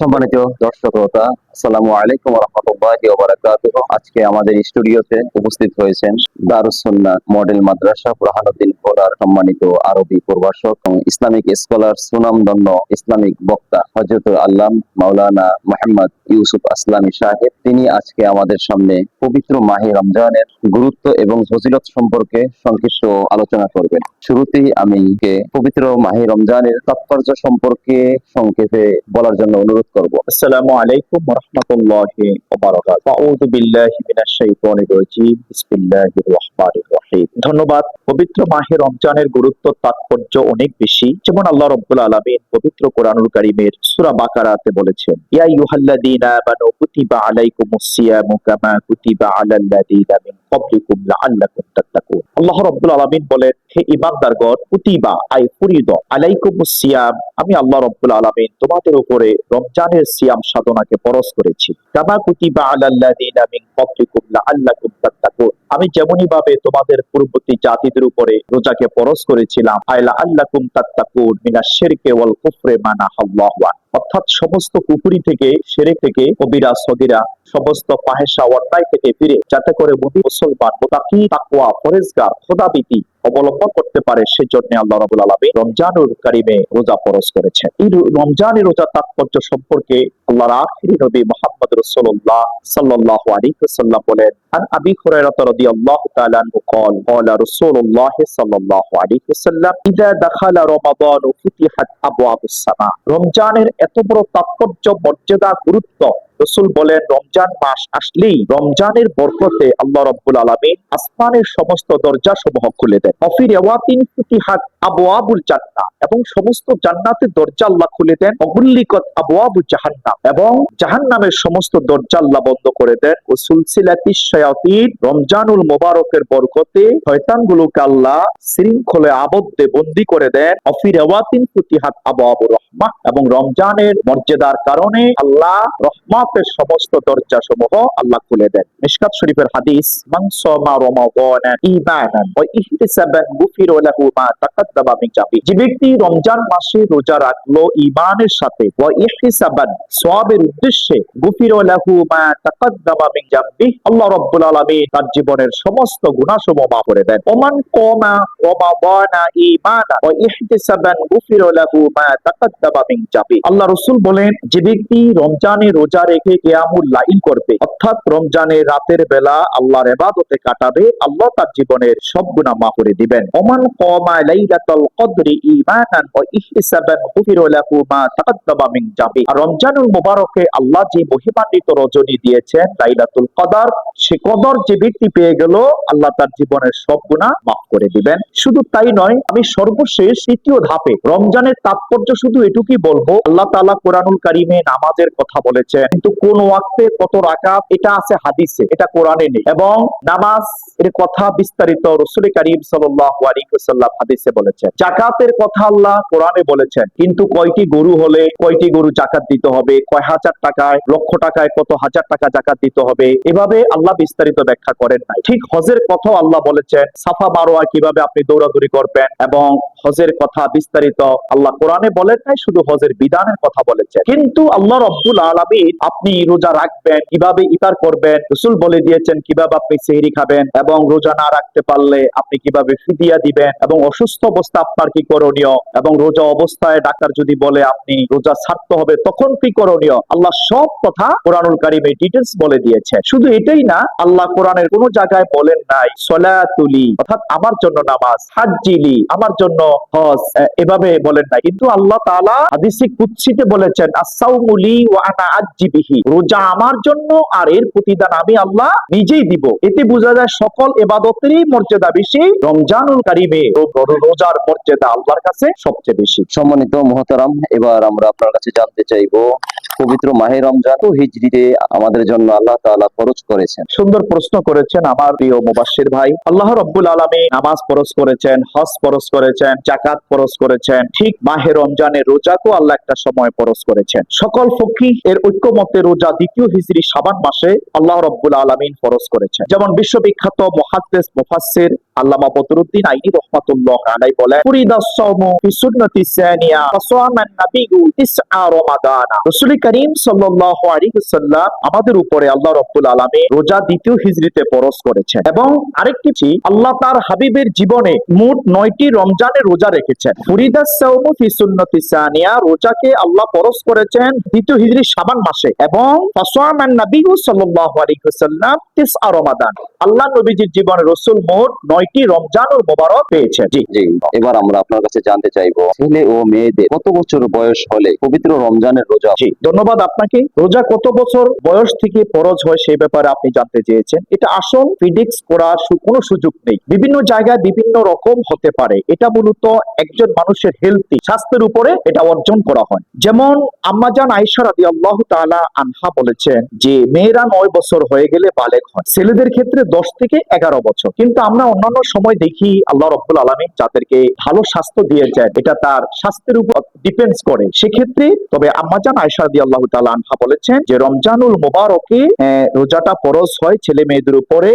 সম্মানিত দর্শক শ্রোতা, আসসালামু আলাইকুম ওয়া রাহমাতুল্লাহি ওয়া বারাকাতুহু। আজকে আমাদের স্টুডিওতে উপস্থিত হয়েছেন দারুস সুন্নাহ মডেল মাদ্রাসা বুরহানুদ্দিন ভোলার সম্মানিত আরবি প্রভাষক এবং ইসলামিক স্কলার, সুনামধন্য ইসলামিক বক্তা হযরতুল আল্লাম মাওলানা মুহাম্মদ ইউসুফ আসলামী সাহেব। তিনি আজকে আমাদের সামনে পবিত্র মাহে রমজানের গুরুত্ব এবং ফজিলত সম্পর্কে সংক্ষিপ্ত আলোচনা করবেন। শুরুতেই আমি পবিত্র মাহে রমজানের তাৎপর্য সম্পর্কে সংক্ষেপে বলার জন্য অনুরোধ করব। আসসালামু আলাইকুম ওয়া রাহমাতুল্লাহি ওয়া বারাকাতুহু। আউযু বিল্লাহি মিনাশ শাইতানির রাজীম। বিসমিল্লাহির রহমানির রহিম। ধন্যবাদ। পবিত্র মাহে রমজানের গুরুত্ব তাৎপর্য অনেক বেশি। যেমন আল্লাহ রাব্বুল আলামিন পবিত্র কোরআনুল কারীমের সূরা বাকারাতে বলেছেন, ইয়া আইয়ুহাল্লাযীনা আমানু কুতিবা আলাইকুমুস সিয়ামু কামা কুতিবা আলাল্লাযীনা মিন ক্বাবলিকুম লাআল্লাকুম তাত্তাকুন। আল্লাহ রাব্বুল আলামিন বলেন, হে ঈমানদারগণ, কুতিবা আই ফুরিদ আলাইকুমুস সিয়াম, আমি আল্লাহ রাব্বুল আলামিন তোমাদের উপরে রমজানের সিয়াম সাধনাকে ফরজ করেছি। কামা কুতিবা আলাল্লাযীনা মিন ক্বাবলিকুম লাআল্লাকুম তাত্তাকুন, আমি যেমনই ভাবে তোমাদের পূর্ববর্তী জাতিদের উপরে রোজাকে ফরজ করেছিলাম, আই লাআল্লাকুম তাত্তাকুন মিনাশ শিরকি ওয়াল কুফরি মা নাহাল্লাহু আন, অর্থাৎ সমস্ত কুফরি থেকে, শিরক থেকে, কবিরা সগীরা, সমস্ত ফাহেশা অন্যায় থেকে ফিরে যাতে করে মুসলমান মুত্তাকি, তাকওয়া, পরহেজগার, খোদাভীতি অবলম্বন করতে পারে, সেজন্য আল্লাহ রাব্বুল আলামিন রমজানুল কারীমে রোজা ফরজ করেছেন। এই রমজানের রোজা তাৎপর্য সম্পর্কে আল্লাহর আখিরি নবী মুহাম্মদ রাসূলুল্লাহ সাল্লাল্লাহু আলাইহি ওয়াসাল্লাম বলেন, আন আবি হুরায়রা রাদিয়াল্লাহু তাআলা আনহু قال قال رسول الله صلى الله عليه وسلم اذا دخل رمضان فتحت ابواب السماء। রমজানের এত বড় তাৎপর্য, মর্যাদা, গুরুত্ব, রাসূল বলেন রমজান মাস আসলেই রমজানের বরকতে আল্লাহ রাব্বুল আলামিন আসমানের সমস্ত দরজা সমূহ খুলে দেন। ফি রিওয়ায়াতিন ফুতিহাত আবওয়াবুল জান্নাহ, এবং সমস্ত জান্নাতের দরজা আল্লাহ খুলে দেন। ওয়াগুল্লিকাত আবওয়াবু জাহান্নাম, এবং জাহান্নামের সমস্ত দরজা আল্লাহ বন্ধ করে দেন। ও সুলসিলাতিশ শায়াতিন, রমজানুল মুবারকের বরকতে শয়তানগুলোকে আল্লাহ শৃঙ্খলে আবদ্ধে বন্দী করে দেন। ফি রিওয়ায়াতিন ফুতিহাত আবওয়াবুর রাহমাহ, এবং রমজানের মর্যাদার কারণে আল্লাহ রহমত সমস্ত দরজা সমূহ আল্লাহ খুলে দেন। মিশকাত শরীফের হাদিস, মান সামা রমাদানা ঈমানান ওয়া ইহতিসাবান গুফিরা লাহু মা তাকাদ্দামা মিন যাবি, যে ব্যক্তি রমজান মাসে রোজা রাখলো ঈমানের সাথে, ওয়া ইহতিসাবান, সওয়াবের উদ্দেশ্যে, গুফিরা লাহু মা তাকাদ্দামা মিন যাবি, আল্লাহ রাব্বুল আলামিন তার জীবনের সমস্ত গুনাহসমূহ মাফ করে দেন। ওমান কামা রমাদানা ঈমানান ওয়া ইহতিসাবান গুফিরা লাহু মা তাকাদ্দামা মিন যাবি, আল্লাহ রাসূল বলেন, যে ব্যক্তি রমজানে রোজা রেখে কিয়ামুল লাইল করবে, অর্থাৎ রমজানের রাতের বেলা আল্লাহর ইবাদতে কাটাবে, আল্লাহ তার জীবনের সব গুনাহ মাফ করে দিবেন। ওমান কামা লাইলাতুল কদরি ঈমানান ওয়া ইহতিসাবান গুফিরা লাহু মা তাকাদ্দামা মিন যাবি, আর রমজানুল মুবারকে আল্লাহ যে মহিমান্বিত রজনী দিয়েছেন লাইলাতুল কদর, সে কদর যে ব্যক্তি পেয়ে গেল, আল্লাহ তার জীবনের সব গুনাহ মাফ করে দিবেন। শুধু তাই নয়, আমি সর্বশেষ তৃতীয় ধাপে রমজানের তাৎপর্য শুধু এটুকুই বলবো, আল্লাহ তাআলা কোরআনুল কারীমে নামাজের কথা বলেছেন, কিন্তু কোন ওয়াক্তে কত রাকাত এটা আছে হাদিসে, এটা কোরআনে নেই। এবং নামাজ এর কথা বিস্তারিত রাসূল কারীম সাল্লাল্লাহু আলাইহি ওয়াসাল্লাম হাদিসে বলেছেন। যাকাতের কথা আল্লাহ কোরআনে বলেছেন, কিন্তু কয়টি গরু হলে কয়টি গরু যাকাত দিতে হবে, কয় হাজার টাকায়, লক্ষ টাকায় কত হাজার টাকা যাকাত দিতে হবে, এভাবে আল্লাহ বিস্তারিত ব্যাখ্যা করেন নাই। ঠিক হজের কথা আল্লাহ বলেছেন, সাফা মারওয়া কিভাবে আপনি দৌড়াদৌড়ি করবেন, এবং হজের কথা বিস্তারিত আল্লাহ কোরআনে বলেন নাই, শুধু হজের বিধানের কথা বলেছেন। কিন্তু আল্লাহ রাব্বুল আলামিন আপনি রোজা রাখবেন কিভাবে, ইফতার করবেন, রাসূল বলে দিয়েছেন কিভাবে আপনি সেহরি খাবেন, এবং রোজা না রাখতে পারলে আপনি কিভাবে ফিদিয়া দিবেন, এবং অসুস্থ অবস্থা আপনার কি করণীয়, এবং রোজা অবস্থায় ডাক্তার যদি বলে আপনি রোজা ছাড়তে হবে তখন কি করণীয়, আল্লাহ সব কথা কোরআনুল কারীমে ডিটেইলস বলে দিয়েছে। শুধু এটাই না, আল্লাহ কোরআনের কোন জায়গায় বলেন নাই সলাতুলি, অর্থাৎ আমার জন্য নামাজ, হাজ্জিলি, আমার জন্য হজ, এভাবে বলেন নাই। কিন্তু আল্লাহ তাআলা হাদিসে কুদসিতে বলেছেন, আস-সাওমুলি ওয়া আনা আজ্জি বিহি, রোজা আমার জন্য আর এর প্রতিদান আমি আল্লাহ নিজেই দিব। এতে বোঝা যায় সকল ইবাদতেরই মর্যাদা বেশি, রমজানুল কারীমে রোজার মর্যাদা আল্লাহর কাছে সবচেয়ে বেশি। সম্মানিত মুহতারাম, এবার আমরা আপনার কাছে জানতে চাইবো, পবিত্র মাহে রমজান তো হিজরিতে আমাদের জন্য আল্লাহ তাআলা ফরজ করেছেন। সুন্দর প্রশ্ন করেছেন আমার প্রিয় মুবাশশির ভাই। আল্লাহ রাব্বুল আলামিন নামাজ ফরজ করেছেন, হজ ফরজ করেছেন, যাকাত ফরজ করেছেন, ঠিক মাহে রমজানের রোজাকেও আল্লাহ একটা সময় ফরজ করেছেন। সকল ফকিহ এর ঐক্যমতে রোজা দ্বিতীয় হিজরি শাবান মাসে আল্লাহ রাব্বুল আলামিন ফরজ করেছেন। যেমন বিশ্ববিখ্যাত মুহাদ্দিস মুফাসসির আল্লামা বদরুদ্দিন আইনি রহমাতুল্লাহ আলাইহি বলেন ফুরিদাস সাওমু ফি সুন্নতি সানিয়া ফাসামান নাবিয়্যু তিসআ রমাদানা। রাসূল করিম সাল্লাল্লাহু আলাইহি ওয়াসাল্লাম আমাদের উপরে আল্লাহ রাব্বুল আলামিন রোজা দ্বিতীয় হিজরিতে ফরজ করেছেন এবং আরেকটি আল্লাহ তার হাবিবের জীবনে মোট 9টি রমজানের রোজা রেখেছেন। ফুরিদাস সাওমু ফি সুন্নতি সানিয়া রোজাকে আল্লাহ ফরজ করেছেন দ্বিতীয় হিজরি শাবান মাসে এবং ফাসামান নাবিয়্যু সাল্লাল্লাহু আলাইহি ওয়াসাল্লাম তিসআ রমাদান। আল্লাহ নবীজির জীবনে রাসূল মোট 9টি রমজানুল মুবারক পেয়েছেন। জি জি, এবার আমরা আপনার কাছে জানতে চাইবো ছেলে ও মেয়েদের কত বছর বয়স হলে পবিত্র রমজানের রোজা? জি, ধন্যবাদ আপনাকে। রোজা কত বছর বয়স থেকে ফরজ হয় সেই ব্যাপারে আপনি জানতে চেয়েছেন। এটা আসল প্রিডিক্স করার কোনো সুযোগ নেই, বিভিন্ন জায়গায় বিভিন্ন রকম হতে পারে। এটা মূলত একজন মানুষের হেলথি স্বাস্থ্যের উপরে এটা অর্জন করা হয়। যেমন আম্মাজান আয়েশা রাদিয়াল্লাহু তাআলা আনহা বলেছেন যে মেয়েরা 9 বছর হয়ে গেলে বালেগ হয়, ছেলেদের ক্ষেত্রে 10 থেকে 11 বছর। কিন্তু আমরা অন্যান্য সময় দেখি আল্লাহ রাব্বুল আলামিন যাদেরকে ভালো স্বাস্থ্য দিয়েছেন এটা তার স্বাস্থ্যের উপর ডিপেন্ডস করে সেক্ষেত্রে। তবে আম্মাজান আয়েশা রাদিয়াল্লাহু তাআলা আনহা বলেছেন যে রমজানুল মুবারকে রোজাটা ফরজ হয় ছেলে মেয়েদের উপরে,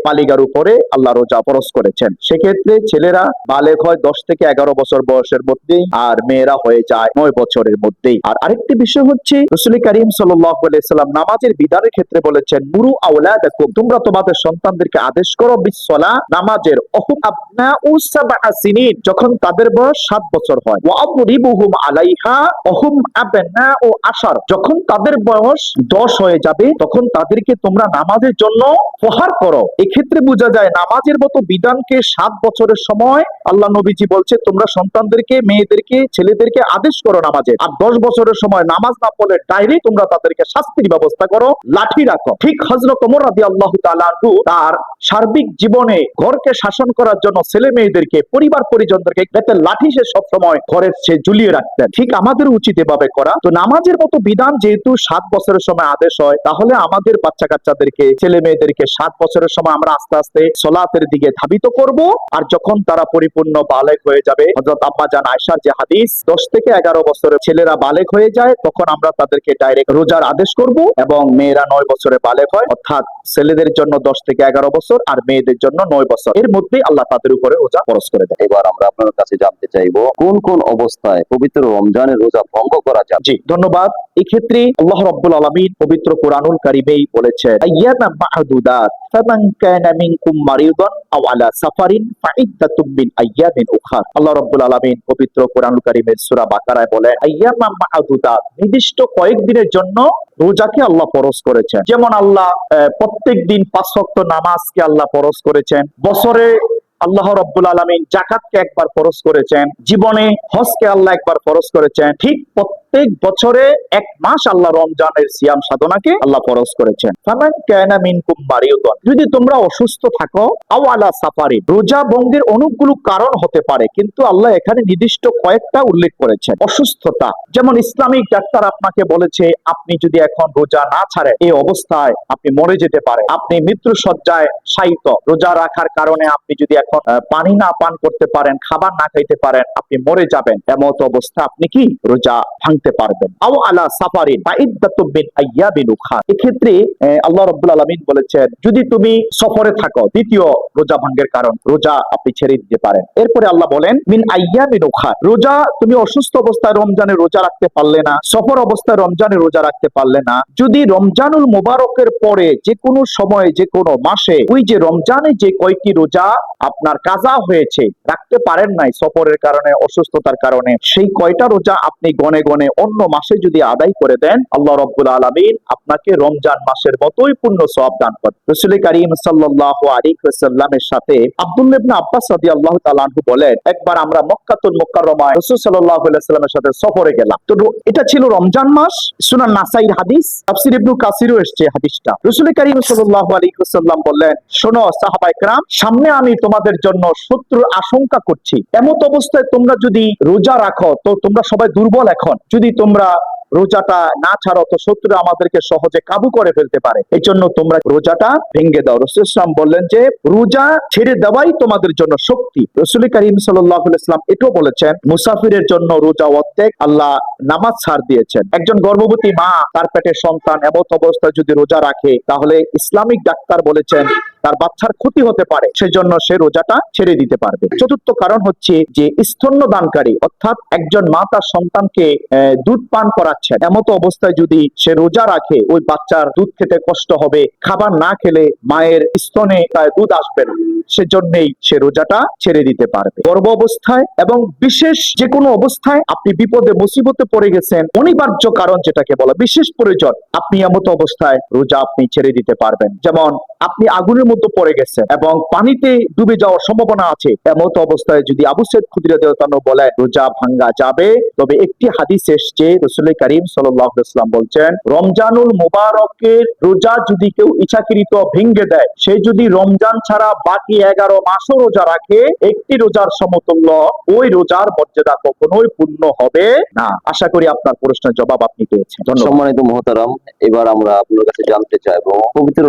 বালিগার উপরে আল্লাহ রোজা ফরজ করেছেন। সেক্ষেত্রে ছেলেরা বালেগ হয় 10 থেকে 11 বছর বয়সের মধ্যেই আর মেয়েরা হয়ে যায় 9 বছরের মধ্যেই। আর আরেকটি বিষয় হচ্ছে রাসূল করিম সাল্লাল্লাহু আলাইহি ওয়াসাল্লাম নামাজের বিধানের ক্ষেত্রে বলেছেন মুরু আওলাদাকুম তোমরা তোমাদের সন্তানদেরকে আদেশ করো বিসসালা নামাজের অহুম আবনাউ সাবআ সিনিন যখন তাদের বয়স 7 বছর হয়, ওয়া আবরিবুহুম আলাইহা অহুম আবনাউ আশার যখন তাদের বয়স 10 হয়ে যাবে তখন তাদেরকে তোমরা নামাজের জন্য প্রহার করো। এক্ষেত্রে বোঝা যায় নামাজের মতো বিধানকে 7 বছরের সময় আল্লাহ নবীজি বলছে তোমরা সন্তানদেরকে, মেয়েদেরকে, ছেলেদেরকে আদেশ করো নামাজে। আর 10 বছরের সময় নামাজ না পড়লে ডাইরেক্ট তোমরা তাদেরকে শাস্তির ব্যবস্থা করো, লাঠি রাখো। ঠিক হযরত ওমর রাদিয়াল্লাহু তাআলা আনহু তার সার্বিক জীবনে ঘরকে শাসন করার জন্য ছেলে মেয়েদেরকে, পরিবার পরিজনদেরকে যাতে লাঠি সে সবসময় ঘরের সে ঝুলিয়ে রাখতেন। ঠিক আমাদের উচিত এভাবে করা। তো নামাজের মতো বিধান যেহেতু 7 বছরের সময় আদেশ হয় তাহলে আমাদের বাচ্চা কাচ্চাদেরকে, ছেলে মেয়েদেরকে 7 বছরের সময় আমরা আস্তে আস্তে সলাতের দিকে ধাবিত করব। আর যখন তারা পরিপূর্ণ বালেগ হয়ে যাবে, হযরত আম্মাজান আয়েশার যে হাদিস 10 থেকে 11 বছরের ছেলেরা বালেগ হয়ে যায় তখন আমরা তাদেরকে ডাইরেক্ট রোজার আদেশ করব এবং মেয়েরা 9 বছরে বালেগ হয়, অর্থাৎ ছেলেদের জন্য 10 থেকে 11 বছর আর মেয়েদের জন্য 9 বছর, এর মধ্যে আল্লাহ তাদের উপরে রোজা ফরজ করে দেয়। এবার আমরা আপনার কাছে জানতে চাইবো কোন কোন অবস্থায় পবিত্র রমজানের রোজা ভঙ্গ করা যাবে? জি, ধন্যবাদ। এই ক্ষেত্রে আল্লাহ রাব্বুল আলামিন পবিত্র কোরআনুল কারীমেই বলেছেন আইয়ামান মা'দুদাত ফামান কানা মিনকুম মারিদান আও আলা সাফারিন ফাইদ্দাতুম মিন আইয়ামিন উখরা। আল্লাহ রাব্বুল আলামিন পবিত্র কোরআনুল কারীমের সূরা বাকারায় বলেন আইয়ামান মা'দুদাত নির্দিষ্ট কয়েকদিনের জন্য রোজাকে আল্লাহ ফরজ করেছেন। যেমন আল্লাহ প্রত্যেক দিন 5 ওয়াক্ত নামাজকে আল্লাহ ফরজ করেছেন, বছরে আল্লাহ রাব্বুল আলামিন যাকাতকে একবার ফরজ করেছেন, জীবনে হজকে আল্লাহ একবার ফরজ করেছেন। ঠিক প্রত্যেক বছরে 1 মাস আল্লাহ রমজানের সিয়াম সাধনাকে আল্লাহ ফরজ করেছেন। ফামান কানা মিনকুম মারিদান যদি তোমরা অসুস্থ থাকো, আও আলা সাফারিন রোজা ভঙ্গের অনেকগুলো কারণ হতে পারে কিন্তু আল্লাহ এখানে নির্দিষ্ট কয়েকটা উল্লেখ করেছেন। অসুস্থতা, যেমন ইসলামিক ডাক্তার আপনাকে বলেছে আপনি যদি এখন রোজা না ছাড়েন এই অবস্থায় আপনি মরে যেতে পারেন, আপনি মৃত্যু শয্যায় শায়িত, রোজা রাখার কারণে আপনি যদি এখন পানি না পান করতে পারেন, খাবার না খাইতে পারেন, আপনি মরে যাবেন, এমত অবস্থা আপনি কি রোজা ভাঙতে পারবেন। আও আলা সাফারিন ফাইদ্দাতুম মিন আইয়ামিন উখরা এক্ষেত্রে আল্লাহ রাব্বুল আলামিন বলেছেন যদি তুমি সফরে থাকো, দ্বিতীয় রোজা ভাঙের কারণ রোজা আপনি ছেড়ে দিতে পারেন। এরপরে আল্লাহ বলেন মিন আইয়ামিন উখরা রোজা তুমি অসুস্থ অবস্থায় রমজানে রোজা রাখতে পারলে না, সফর অবস্থায় রমজানে রোজা রাখতে পারলে না, যদি রমজানুল মুবারকের পরে যে কোনো সময়ে যে কোনো মাসে ওই যে রমজানে যে কয়টি রোজা আপনার কাজা হয়েছে রাখতে পারেন নাই সফরের কারণে, অসুস্থতার কারণে, সেই কয়টা রোজা আপনি গনে গনে অন্য মাসে যদি আদায় করে দেন আল্লাহ রাব্বুল আলামিন আপনাকে রমজান মাসের মতোই পূর্ণ সওয়াব দান করেন। রাসূল কারীম সাল্লাল্লাহু আলাইহি ওয়াসাল্লামের সাথে আব্দুল্লাহ ইবনে আব্বাস রাদিয়াল্লাহু তাআলা আনহু বলেন একবার আমরা মক্কাতুল মুকাররমায় রাসূল সাল্লাল্লাহু আলাইহি ওয়াসাল্লামের সাথে সফরে গেলাম। তো এটা ছিল রমজান মাস, সুনান নাসাইর হাদিস, তাফসীর ইবনে কাসিরও এসেছে হাদিসটা। রাসূল কারীম সাল্লাল্লাহু আলাইহি ওয়াসাল্লাম বললেন শোনো সাহাবায়ে কেরাম, সামনে আমি তোমাদের জন্য শত্রুর আশঙ্কা করছি, এমত অবস্থায় তোমরা যদি রোজা রাখো তো তোমরা সবাই দুর্বল, এখন যদি তোমরা রোজাটা না ছাড়ো তো শত্রু আমাদেরকে সহজে কাবু করে ফেলতে পারে, এই জন্য তোমরা রোজাটা ভেঙে দাও। রাসূল সাল্লাল্লাহু আলাইহি ওয়াসাল্লাম বললেন যে রোজা ছেড়ে দেওয়াই তোমাদের জন্য শক্তি। রাসূল কারীম সাল্লাল্লাহু আলাইহি ওয়াসাল্লাম এটাও বলেছেন মুসাফিরের জন্য রোজা অর্ধেক, আল্লাহ নামাজ ছাড় দিয়েছেন। একজন গর্ভবতী মা তার পেটে সন্তান এমত অবস্থায় যদি রোজা রাখে তাহলে ইসলামিক ডাক্তার বলেছেন তার বাচ্চার ক্ষতি হতে পারে, সেজন্য সে রোজাটা ছেড়ে দিতে পারবে। চতুর্থ কারণ হচ্ছে যে স্তন্যদানকারী, অর্থাৎ একজন মা তার সন্তানকে দুধ পান করাচ্ছেন, এমতো অবস্থায় যদি সে রোজা রাখে, ওই বাচ্চার দুধ খেতে কষ্ট হবে, খাবার না খেলে মায়ের স্তনে তার দুধ আসবে না, সেজন্যই সে রোজাটা ছেড়ে দিতে পারবে। গর্ভ অবস্থায় এবং বিশেষ যে কোনো অবস্থায় আপনি বিপদে মুসিবতে পড়ে গেছেন, অনিবার্য কারণ যেটাকে বলা বিশেষ প্রয়োজন, আপনি এমতো অবস্থায় রোজা আপনি ছেড়ে দিতে পারবেন। যেমন আপনি আগুনের মধ্যে পড়ে গেছেন এবং পানিতে ডুবে যাওয়ার সম্ভাবনা আছে, এমতো অবস্থায় যদি আবু সাইদ খুদরি রাদিয়াল্লাহু আনহু বলে রোজা ভাঙ্গা যাবে, তবে একটি হাদিস এসেছে রাসূল করিম সাল্লাল্লাহু আলাইহি ওয়াসাল্লাম বলছেন, রমজানুল মুবারকের রোজা যদি কেউ ইচ্ছাকৃত ভেঙে দেয়, সে যদি রমজান ছাড়া বাকি 11 মাসও রোজা রাখে, একটি রোজার সমতুল্য ওই রোজার মর্যাদা কখনোই পূর্ণ হবে না। আশা করি আপনার প্রশ্নের জবাব আপনি পেয়েছেন। ধন্যবাদ। সম্মানিত মুহতারাম, এবার আমরা আপনার কাছে জানতে চাইবো পবিত্র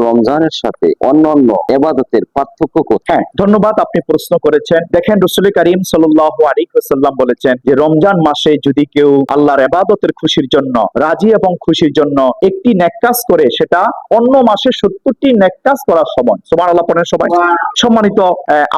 রমজানের সাথে অন্যান্য ইবাদতের পার্থক্য কোথায়? হ্যাঁ, ধন্যবাদ, আপনি প্রশ্ন করেছেন। দেখেন, রাসূল করিম সাল্লাল্লাহু আলাইহি ওয়াসাল্লাম বলেছেন যে রমজান মাসে যদি কেউ আল্লাহর ইবাদতের খুশির জন্য, রাজি এবং খুশির জন্য একটি নেক কাজ করে, সেটা অন্য মাসে 70টি নেক কাজ করার সমান। সুবহানাল্লাহ পড়েন সবাই। সম্মানিত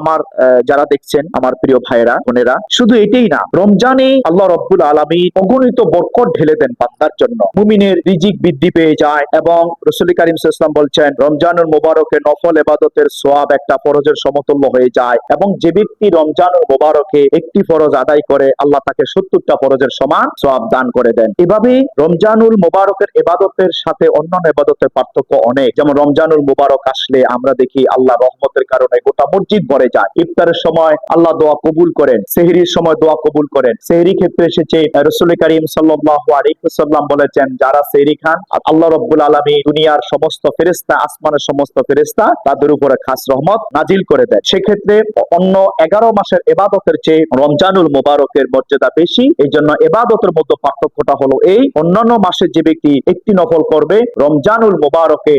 আমার যারা দেখছেন, আমার প্রিয় ভাইরা বোনেরা, শুধু এটাই না, রমজানে আল্লাহ রাব্বুল আলামিন অগণিত বরকত ঢেলে দেন বান্দার জন্য, মুমিনের রিজিক বৃদ্ধি পেয়ে যায়। এবং রাসূল করিম সাল্লাল্লাহু আলাইহি ওয়াসাল্লাম বলছেন রমজানুল মুবারকে নফল ইবাদতের সওয়াব একটা ফরজের সমতুল্য হয়ে যায়, এবং যে ব্যক্তি রমজানুল মুবারকে একটি ফরজ আদায় করে, আল্লাহ তাকে 70টা ফরজের সমান সওয়াব দান করে দেন। এভাবে রমজানুল মুবারকের ইবাদতের সাথে অন্যান্য ইবাদতের পার্থক্য অনেক। যেমন রমজানুল মুবারক আসলে আমরা দেখি আল্লাহ রহমতের কারণে গোটা মসজিদ ভরে যায়। ইফতারের সময় আল্লাহ দোয়া কবুল করেন, সেহরির সময় দোয়া কবুল করেন। সেহরি ক্ষেত্রে এসেছে রাসূল করিম সাল্লাল্লাহু আলাইহি ওয়াসাল্লাম বলেছেন, যারা সেহরি খান, আল্লাহ রাব্বুল আলামিন দুনিয়ার সমস্ত ফেরেশতা, আসমানের সমস্ত ফেরেশতা তাদের উপরে খাস রহমত নাজিল করে দেয়। সেক্ষেত্রে অন্য 11 মাসের ইবাদতের চেয়ে রমজানুল মুবারকের মর্যাদা বেশি। এই জন্য ইবাদতের মধ্যে পার্থক্যটা হলো এই, অন্যান্য মাসে যে ব্যক্তি একটি নফল করবে, রমজানুল মুবারকে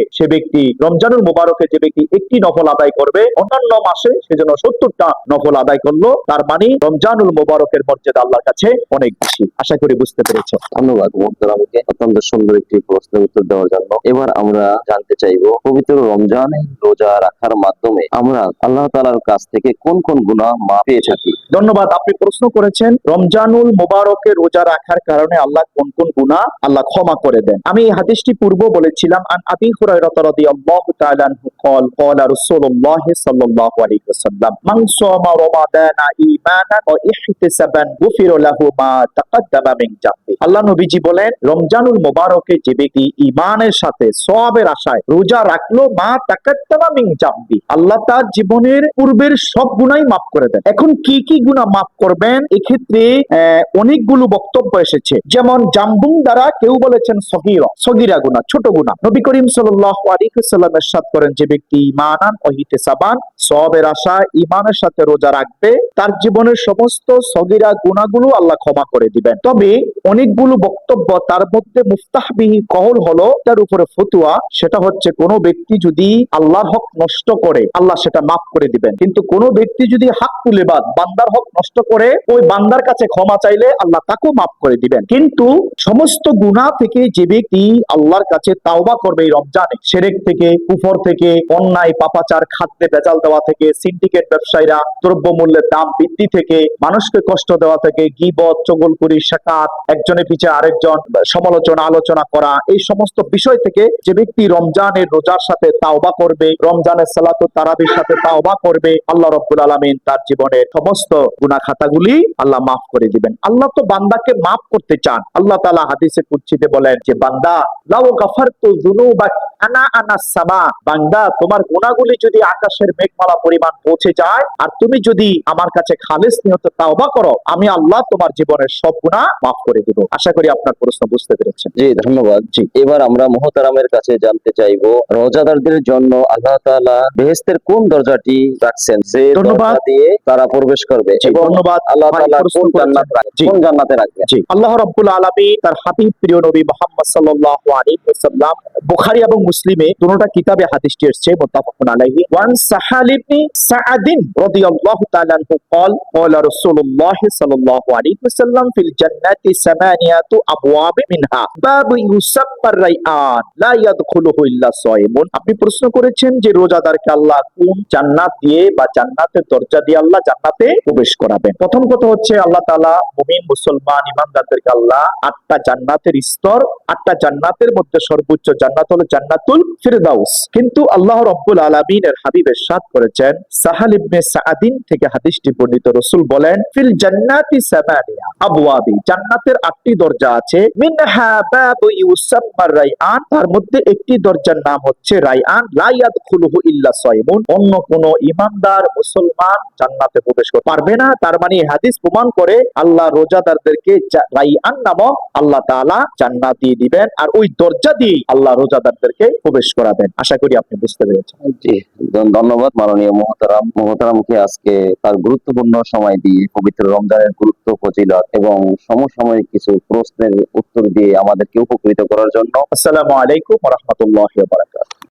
যে ব্যক্তি একটি নফল আদায় করবে, অন্যান্য মাসে সেজন্য 70টা নফল আদায় করলো। তার মানে রমজানুল মুবারকের মর্যাদা আল্লাহর কাছে অনেক বেশি। আশা করি বুঝতে পেরেছেন। ধন্যবাদ মুহতারামকে অত্যন্ত সুন্দর একটি প্রশ্নের উত্তর দেওয়ার জন্য। এবার আমরা জানতে চাইবো পবিত্র রমজানে রোজা রাখার মাধ্যমে আমরা আল্লাহ তাআলার কাছ থেকে কোন কোন গুনাহ মাফ পেয়ে থাকি? ধন্যবাদ, আপনি প্রশ্ন করেছেন রমজানুল মুবারকে রোজা রাখার কারণে আল্লাহ কোন কোন গুনাহ আল্লাহ ক্ষমা করে দেন। আমি এই হাদিসটি পূর্ব বলেছিলাম, আন আবি হুরায়রা রাদিয়াল্লাহু তাআলা আনহু قال قال رسول الله صلى الله عليه وسلم من صام رمضان ঈমানান ওয়া ইহতিসাবান গুফির লাহু মা তাকাদ্দামা মিন জামবি। আল্লাহ নবীজি বলেন, রমজানুল মুবারকে যে ব্যক্তি ঈমানের সাথে সওয়াবের আশায় রোজা রাখলো, মা তাকাদ্দামা মিন জামবি, আল্লাহ তার জীবনের পূর্বের সব গুনাহই মাফ করে দেন। এখন কি কি গুনাহ মাফ করবেন, এক্ষেত্রে অনেকগুলো বক্তব্য এসেছে। যেমন জামবুন দ্বারা কেউ বলেছেন সগীরা গুনাহ, ছোট গুনাহ। নবী করিম সাল্লাল্লাহু আলাইহি ওয়াসাল্লাম ইরশাদ করেন, যে ব্যক্তি ঈমানান ওয়া ইহতিসাবান, সওয়াবের আশায় ঈমানের সাথে রোজা রাখবে, তার জীবনের সমস্ত সগীরা গুনাহগুলো আল্লাহ ক্ষমা করে দিবেন। তবে অনেকগুলো বক্তব্য, তার মধ্যে মুফতাহবিহি কওল হলো, তার উপরে ফতোয়া, সেটা হচ্ছে কোন ব্যক্তি যদি আল্লাহর হক নষ্ট করে, আল্লাহ সেটা মাফ করে দিবেন। কিন্তু কোন ব্যক্তি যদি হাক্কুল ইবাদ, বান্দার হক নষ্ট করে, ওই বান্দার কাছে ক্ষমা চাইলে আল্লাহ তাকেও মাফ করে দিবেন। কিন্তু সমস্ত গুনাহ থেকে যে ব্যক্তি আল্লাহর কাছে তাওবা করবে এই রমজানে, শিরক থেকে, কুফর থেকে, অন্যায় পাপাচার, খাদ্যে ভেজাল দেওয়া থেকে, সিন্ডিকেট ব্যবসায়ীরা দ্রব্যমূল্যের দাম বৃদ্ধি থেকে, মানুষকে কষ্ট দেওয়া থেকে, গীবত, চগলখুরি, শাকাত, একজনের পিছে আরেকজন সমালোচনা, আলোচনা করা, এই সমস্ত বিষয় থেকে যে ব্যক্তি রমজানের রোজার সাথে তাওবা করবে, রমজানের সালাতুত তারাবির সাথে তাওবা করবে, আল্লাহ রাব্বুল আলামিন তার জীবনের সমস্ত গুনাহ খাতাগুলি আল্লাহ মাফ করে দিবেন। আল্লাহ তো বান্দাকে মাফ করতে চান। আল্লাহ তাআলা হাদিসে কুদসিতে বলেন যে, বান্দা লাউ গাফারতু যুনুবাক আনা সামা, বান্দা তোমার গুনাহগুলি যদি আকাশের মেঘমালা পরিমাণ পৌঁছে যায়, আর তুমি যদি আমার কাছে খালিস নিয়তে তাওবা করো, আমি আল্লাহ তোমার জীবনের সব গুনাহ মাফ করে দেব। আশা করি আপনার প্রশ্ন বুঝতে পেরেছেন। জি ধন্যবাদ। জি, এবার আমরা মুহতারামের কাছে জানতে চাইবো রোজাদারদের জন্য আল্লাহ তাআলা বেহেশতের কোন দরজাটি রাখছেন, যে দরজা দিয়ে তারা প্রবেশ করবে, এবং ধন্যবাদ, আল্লাহ তাআলা কোন জান্নাতে রাখবেন? জি, আল্লাহ রাব্বুল আলামিন তার হাবিব প্রিয় নবী মুহাম্মদ সাল্লাল্লাহু আলাইহি ওয়াসাল্লাম, বুখারী এবং মুসলিমে দুটোটা কিতাবে হাদিসটি এসেছে মুত্তাফাকুন আলাইহি। ওয়ান সাহাল ইবনে সাআদিন রাদিয়াল্লাহু তাআলা আনহু قال قال رسول الله صلى الله عليه وسلم في الجنة ثمانية أبواب منها باب يسمى মুসাম্মার রাইআন লা ইয়াদখুলুহু ইল্লা সায়িমুন। আপনি প্রশ্ন করেছেন যে রোজাদারকে আল্লাহ কোন জান্নাত দিয়ে বা জান্নাতের দরজা দিয়ে আল্লাহ জান্নাতে প্রবেশ করাবেন। প্রথম কথা হচ্ছে আল্লাহ তাআলা মুমিন মুসলমান ইমানদারদেরকে আল্লাহ 8টা জান্নাতের স্তর, 8টা জান্নাতের মধ্যে সর্বোচ্চ জান্নাত হলো জান্নাতুল ফিরদাউস। কিন্তু আল্লাহ রাব্বুল আলামিনের হাবিব ইরশাদ করেছেন, সাহাল ইবনে সাআদিন থেকে হাদিসটি বর্ণিত, রাসূল বলেন, ফিল জান্নাতি সামানিয়া আবওয়াবি, জান্নাতের 8টি দরজা আছে, মিনহা বাবু ইউসাম্মার রাইআন, তার মধ্যে একটি দরজার নাম হচ্ছে রাইআন, লা ইয়াদখুলুহু ইল্লা সায়িমুন, অন্য কোন ঈমানদার মুসলমান জান্নাতে প্রবেশ করতে পারবে না। তার মানে এই হাদিস প্রমাণ করে আল্লাহ রোজাদারদেরকে রাইআন নামক আল্লাহ তাআলা জান্নাত দিয়ে দিবেন, আর ওই দরজা দিয়ে আল্লাহ রোজাদারদেরকে প্রবেশ করাবেন। আশা করি আপনি বুঝতে পেরেছেন। জি, ধন্যবাদ মাননীয় মোহতারামকে আজকে তার গুরুত্বপূর্ণ সময় দিয়ে পবিত্র রমজানের গুরুত্ব, ফজিলত এবং সমসাময়িক কিছু প্রশ্নের উত্তর দিয়ে আমাদেরকে উপকৃত করার জন্য। আসসালামু আলাইকুম ওয়া রাহমাতুল্লাহি ওয়া বারাকাতুহু।